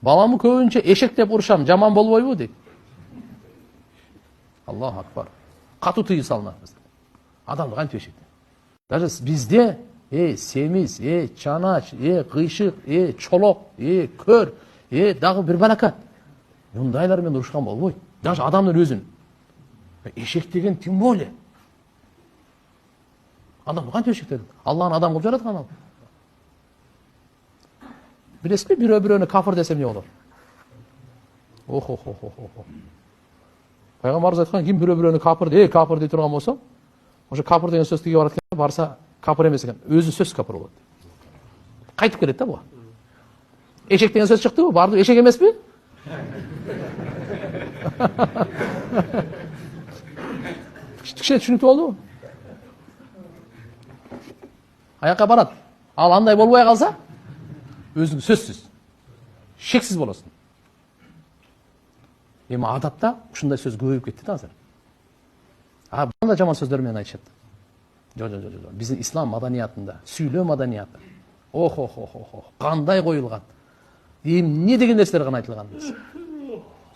Баламы көбүнчө эшек деп урушам, жаман болбойбу дейт. Аллаху акбар. Катуу тыюу салынат. Адамды кантип эшек? Даже бизде семиз, чанач, кыйшык, чолок, көр, дагы бир балакат. Мундайлар менен урушкан болбойт. Даже адамдын өзүн. Эшек деген тем более. Адамды кантип эшек dedi? Аллахын адам кылып жараткан ал. Билесизби, бирөө-бирөөнү кафыр десем эмне болот? Охо. Пайгамбарыбыз айткан, ким бирөө-бирөөнү кафыр, кафыр дей турган болсо, ошо кафыр деген сөздү кийип барат экен, барса кафыр эмес экен, өзү сөз кафыр болот. Кайтып келет да буга. Эшек деген сөз чыктыбы? Барды эшек эмеспи? Кичине түшүнүктүү болдубу? Аякка барат. Ал андай болбой калса, өзүң сөзсүз, шексиз болосуң. Эми адатта ушундай сөз көбөйүп кетти да азыр. Бunda жаман сөздөр менен айтышат. Жок. Биздин ислам маданиятында, сүйлөө маданияты. Кандай коюлган. Эмне деген нерселер гана айтылган.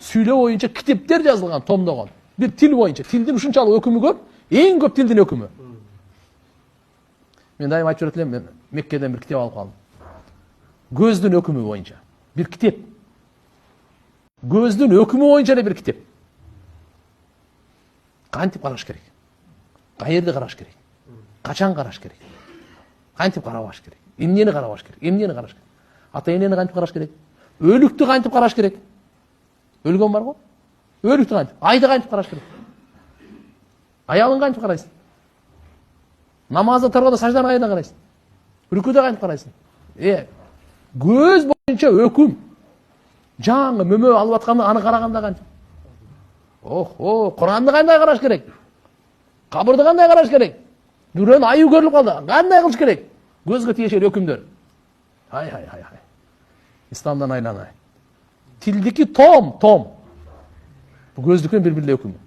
Сүйлөө боюнча китептер жазылган, томдогон. Бир тил боюнча, тилдин ушунчалык өкүмү көп, эң көп тилдин өкүмү. Мен дайым айтып жүрөт элем, мен Меккеден бир китеп алып калдым. Көздүн өкүмү боюнча бир китеп. Көздүн өкүмү боюнча эле бир китеп. Кантип караш керек? Каерде караш керек? Качан караш керек? Кантип карабаш керек? Эмнени карабаш керек? Эмнени караш керек? Ата энени кантип караш керек? Өлүктү кантип караш керек? Өлгөн бар го? Өлүктү кантип? Айды кантип караш керек? Аялын кантип карайсың? Намазда турганда сажданы кайдан карайсың? Рүкүдө кантип карайсың? Көз боюнча өкүм. Жаңы мөмө алып атканда аны караганда кантип? Куранды кандай караш керек? Кабырды кандай караш керек? Бирөөнүн айы көрүлүп калды. Кандай кылыш керек? Көзгө тиешелүү өкүмдөр. Ай. Исламдан айланай. Тилдики том. Бу көздүкүнүн бир-бирле өкүмү.